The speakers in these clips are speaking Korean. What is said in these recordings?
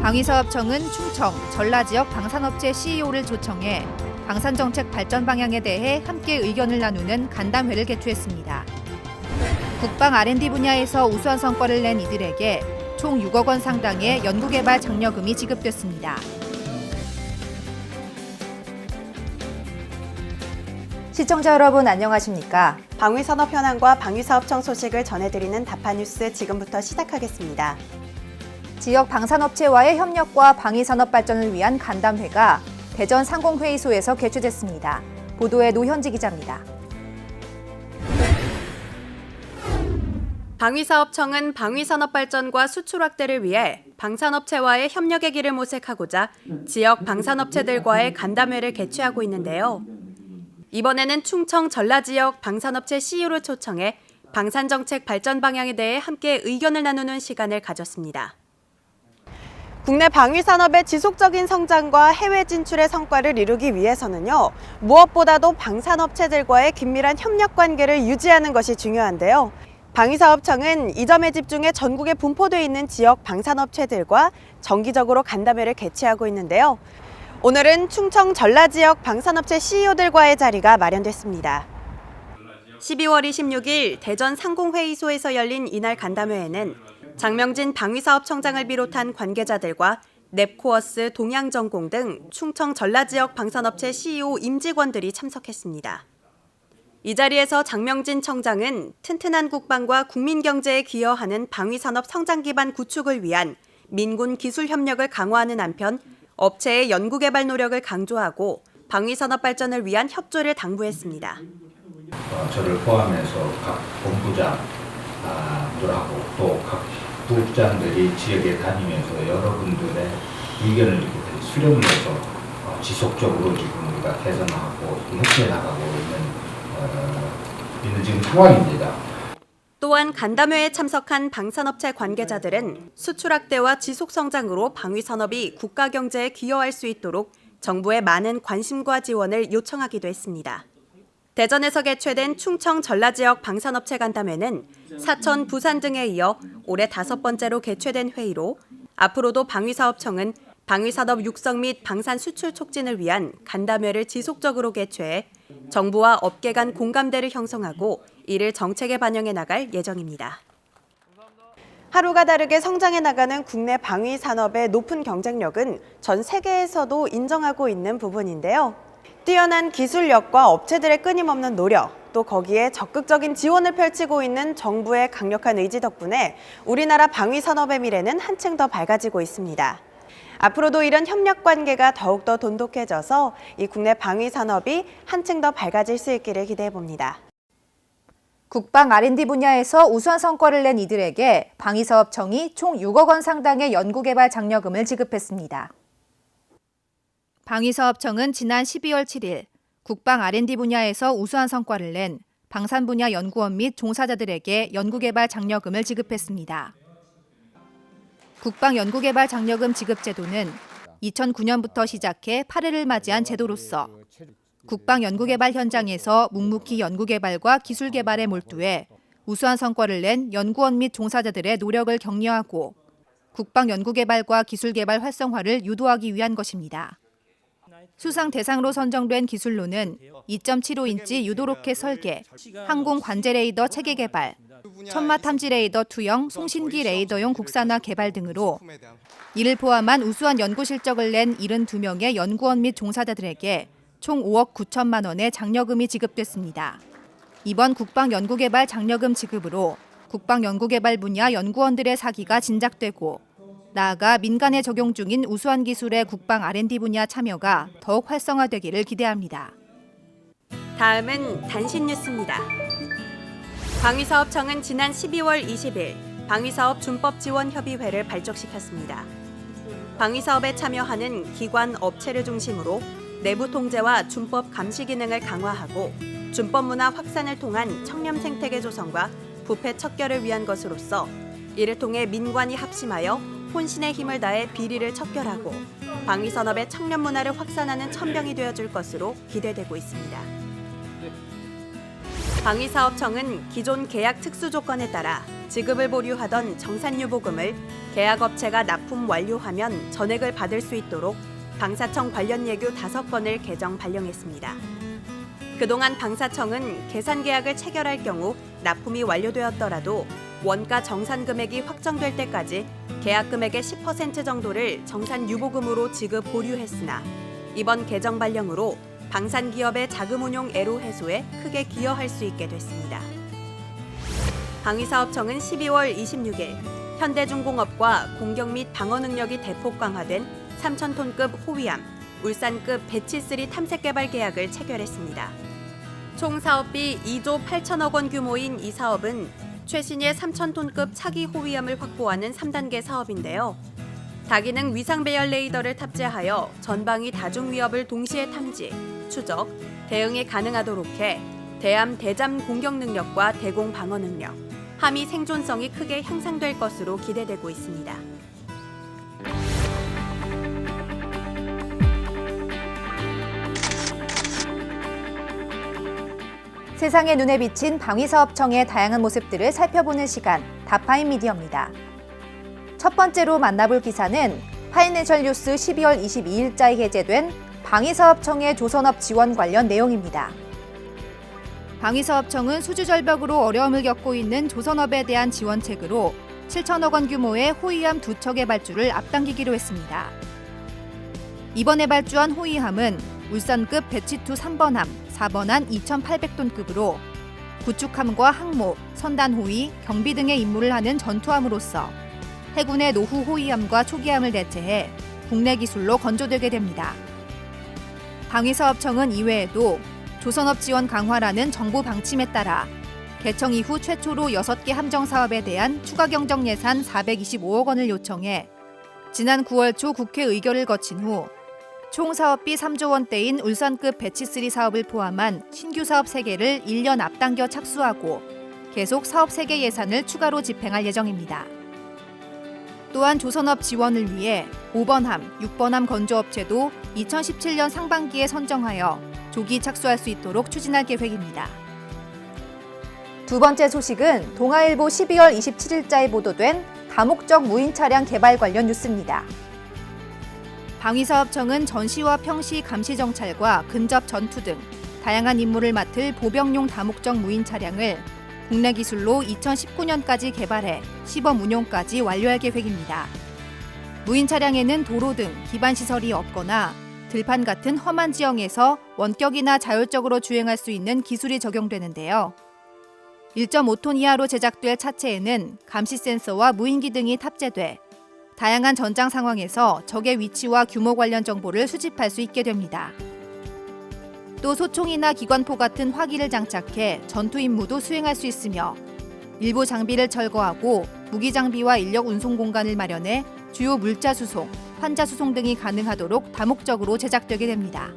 방위사업청은 충청, 전라 지역 방산업체 CEO를 초청해 방산정책 발전 방향에 대해 함께 의견을 나누는 간담회를 개최했습니다. 국방 R&D 분야에서 우수한 성과를 낸 이들에게 총 6억 원 상당의 연구개발 장려금이 지급됐습니다. 시청자 여러분 안녕하십니까? 방위산업 현황과 방위사업청 소식을 전해드리는 다파뉴스 지금부터 시작하겠습니다. 지역 방산업체와의 협력과 방위산업 발전을 위한 간담회가 대전 상공회의소에서 개최됐습니다. 보도에 노현지 기자입니다. 방위사업청은 방위산업 발전과 수출 확대를 위해 방산업체와의 협력의 길을 모색하고자 지역 방산업체들과의 간담회를 개최하고 있는데요. 이번에는 충청 전라 지역 방산업체 CEO를 초청해 방산정책 발전 방향에 대해 함께 의견을 나누는 시간을 가졌습니다. 국내 방위산업의 지속적인 성장과 해외 진출의 성과를 이루기 위해서는요, 무엇보다도 방산업체들과의 긴밀한 협력 관계를 유지하는 것이 중요한데요. 방위사업청은 이 점에 집중해 전국에 분포되어 있는 지역 방산업체들과 정기적으로 간담회를 개최하고 있는데요. 오늘은 충청 전라 지역 방산업체 CEO들과의 자리가 마련됐습니다. 12월 26일 대전 상공회의소에서 열린 이날 간담회에는 장명진 방위사업청장을 비롯한 관계자들과 넵코어스, 동양전공 등 충청 전라 지역 방산업체 CEO 임직원들이 참석했습니다. 이 자리에서 장명진 청장은 튼튼한 국방과 국민 경제에 기여하는 방위산업 성장 기반 구축을 위한 민군 기술 협력을 강화하는 한편 업체의 연구개발 노력을 강조하고 방위산업 발전을 위한 협조를 당부했습니다. 저를 포함해서 각 본부장들하고 또 각 부국장들이 지역에 다니면서 여러분들의 의견을 이렇게 수렴을 해서 지속적으로 지금 우리가 개선하고 협조해 나가고 있는 지금 상황입니다. 또한 간담회에 참석한 방산업체 관계자들은 수출 확대와 지속 성장으로 방위산업이 국가 경제에 기여할 수 있도록 정부의 많은 관심과 지원을 요청하기도 했습니다. 대전에서 개최된 충청 전라 지역 방산업체 간담회는 사천, 부산 등에 이어 올해 5번째로 개최된 회의로 앞으로도 방위사업청은 방위산업 육성 및 방산 수출 촉진을 위한 간담회를 지속적으로 개최해 정부와 업계 간 공감대를 형성하고 이를 정책에 반영해 나갈 예정입니다. 하루가 다르게 성장해 나가는 국내 방위산업의 높은 경쟁력은 전 세계에서도 인정하고 있는 부분인데요. 뛰어난 기술력과 업체들의 끊임없는 노력, 또 거기에 적극적인 지원을 펼치고 있는 정부의 강력한 의지 덕분에 우리나라 방위산업의 미래는 한층 더 밝아지고 있습니다. 앞으로도 이런 협력 관계가 더욱더 돈독해져서 이 국내 방위산업이 한층 더 밝아질 수 있기를 기대해 봅니다. 국방 R&D 분야에서 우수한 성과를 낸 이들에게 방위사업청이 총 6억 원 상당의 연구개발 장려금을 지급했습니다. 방위사업청은 지난 12월 7일 국방 R&D 분야에서 우수한 성과를 낸 방산 분야 연구원 및 종사자들에게 연구개발 장려금을 지급했습니다. 국방 연구개발 장려금 지급 제도는 2009년부터 시작해 8회를 맞이한 제도로서 국방 연구개발 현장에서 묵묵히 연구개발과 기술개발에 몰두해 우수한 성과를 낸 연구원 및 종사자들의 노력을 격려하고 국방 연구개발과 기술개발 활성화를 유도하기 위한 것입니다. 수상 대상으로 선정된 기술로는 2.75인치 유도로켓 설계, 항공 관제 레이더 체계 개발, 천마 탐지 레이더 투영, 송신기 레이더용 국산화 개발 등으로 이를 포함한 우수한 연구 실적을 낸 72명의 연구원 및 종사자들에게 총 5억 9천만 원의 장려금이 지급됐습니다. 이번 국방 연구개발 장려금 지급으로 국방 연구개발 분야 연구원들의 사기가 진작되고 나아가 민간에 적용 중인 우수한 기술의 국방 R&D 분야 참여가 더욱 활성화되기를 기대합니다. 다음은 단신 뉴스입니다. 방위사업청은 지난 12월 20일 방위사업 준법지원협의회를 발족시켰습니다. 방위사업에 참여하는 기관, 업체를 중심으로 내부 통제와 준법 감시 기능을 강화하고 준법 문화 확산을 통한 청렴 생태계 조성과 부패 척결을 위한 것으로서 이를 통해 민관이 합심하여 혼신의 힘을 다해 비리를 척결하고 방위산업의 청렴 문화를 확산하는 천병이 되어줄 것으로 기대되고 있습니다. 방위사업청은 기존 계약 특수 조건에 따라 지급을 보류하던 정산유보금을 계약업체가 납품 완료하면 전액을 받을 수 있도록 방사청 관련 예규 5건을 개정 발령했습니다. 그동안 방사청은 계산 계약을 체결할 경우 납품이 완료되었더라도 원가 정산 금액이 확정될 때까지 계약 금액의 10% 정도를 정산 유보금으로 지급 보류했으나 이번 개정 발령으로 방산 기업의 자금 운용 애로 해소에 크게 기여할 수 있게 됐습니다. 방위사업청은 12월 26일 현대중공업과 공격 및 방어 능력이 대폭 강화된 3,000톤급 호위함, 울산급 배치3 탐색 개발 계약을 체결했습니다. 총 사업비 2조 8천억 원 규모인 이 사업은 최신의 3,000톤급 차기 호위함을 확보하는 3단계 사업인데요. 다기능 위상 배열 레이더를 탑재하여 전방위 다중 위협을 동시에 탐지, 추적, 대응이 가능하도록 해 대함 대잠 공격 능력과 대공 방어 능력, 함의 생존성이 크게 향상될 것으로 기대되고 있습니다. 세상의 눈에 비친 방위사업청의 다양한 모습들을 살펴보는 시간, 다파인 미디어입니다. 첫 번째로 만나볼 기사는 파이낸셜 뉴스 12월 22일자에 게재된 방위사업청의 조선업 지원 관련 내용입니다. 방위사업청은 수주절벽으로 어려움을 겪고 있는 조선업에 대한 지원책으로 7천억 원 규모의 호위함 2척의 발주를 앞당기기로 했습니다. 이번에 발주한 호위함은 울산급 배치2 3번함, 4번함 2,800톤급으로 구축함과 항모, 선단호위, 경비 등의 임무를 하는 전투함으로서 해군의 노후 호위함과 초기함을 대체해 국내 기술로 건조되게 됩니다. 방위사업청은 이외에도 조선업 지원 강화라는 정부 방침에 따라 개청 이후 최초로 6개 함정 사업에 대한 추가 경정 예산 425억 원을 요청해 지난 9월 초 국회 의결을 거친 후 총 사업비 3조 원대인 울산급 배치3 사업을 포함한 신규 사업 3개를 1년 앞당겨 착수하고 계속 사업 3개 예산을 추가로 집행할 예정입니다. 또한 조선업 지원을 위해 5번함, 6번함 건조업체도 2017년 상반기에 선정하여 조기 착수할 수 있도록 추진할 계획입니다. 두 번째 소식은 동아일보 12월 27일자에 보도된 다목적 무인 차량 개발 관련 뉴스입니다. 방위사업청은 전시와 평시 감시 정찰과 근접 전투 등 다양한 임무를 맡을 보병용 다목적 무인 차량을 국내 기술로 2019년까지 개발해 시범 운용까지 완료할 계획입니다. 무인 차량에는 도로 등 기반 시설이 없거나 들판 같은 험한 지형에서 원격이나 자율적으로 주행할 수 있는 기술이 적용되는데요. 1.5톤 이하로 제작될 차체에는 감시 센서와 무인기 등이 탑재돼 다양한 전장 상황에서 적의 위치와 규모 관련 정보를 수집할 수 있게 됩니다. 또 소총이나 기관포 같은 화기를 장착해 전투 임무도 수행할 수 있으며 일부 장비를 철거하고 무기 장비와 인력 운송 공간을 마련해 주요 물자 수송, 환자 수송 등이 가능하도록 다목적으로 제작되게 됩니다.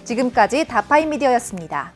지금까지 다파인 미디어였습니다.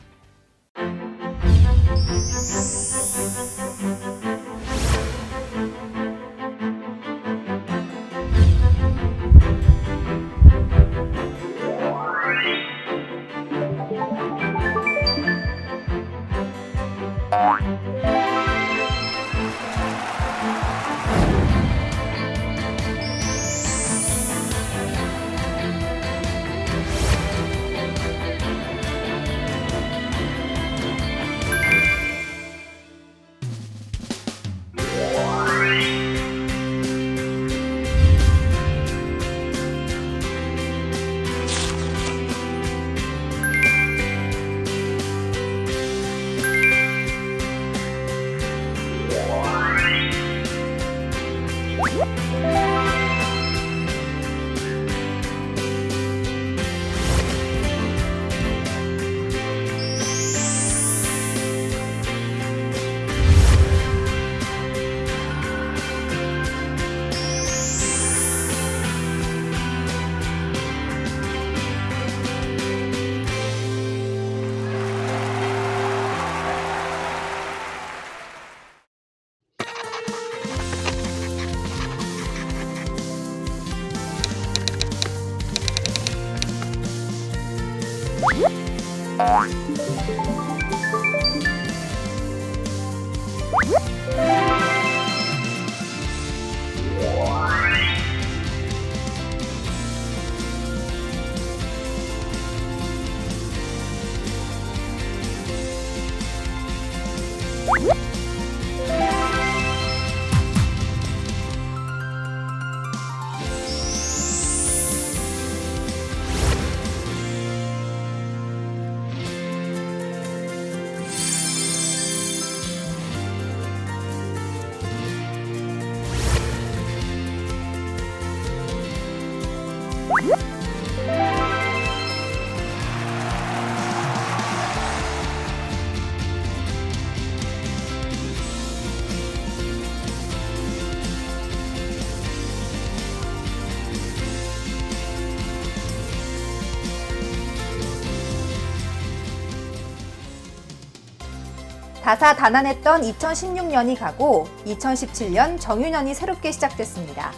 다사다난했던 2016년이 가고 2017년 정유년이 새롭게 시작됐습니다.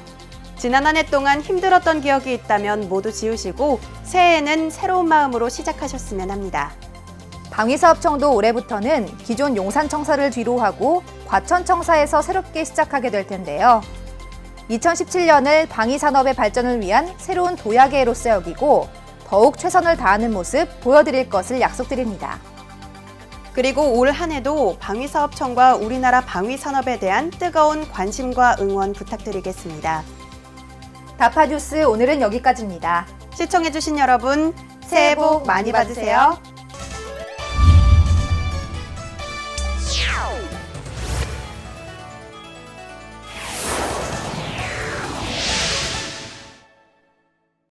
지난 한 해 동안 힘들었던 기억이 있다면 모두 지우시고 새해에는 새로운 마음으로 시작하셨으면 합니다. 방위사업청도 올해부터는 기존 용산청사를 뒤로 하고 과천청사에서 새롭게 시작하게 될 텐데요. 2017년을 방위산업의 발전을 위한 새로운 도약의 해로서 여기고 더욱 최선을 다하는 모습 보여드릴 것을 약속드립니다. 그리고 올 한 해도 방위사업청과 우리나라 방위산업에 대한 뜨거운 관심과 응원 부탁드리겠습니다. 다파뉴스 오늘은 여기까지입니다. 시청해주신 여러분, 새해 복 많이 받으세요.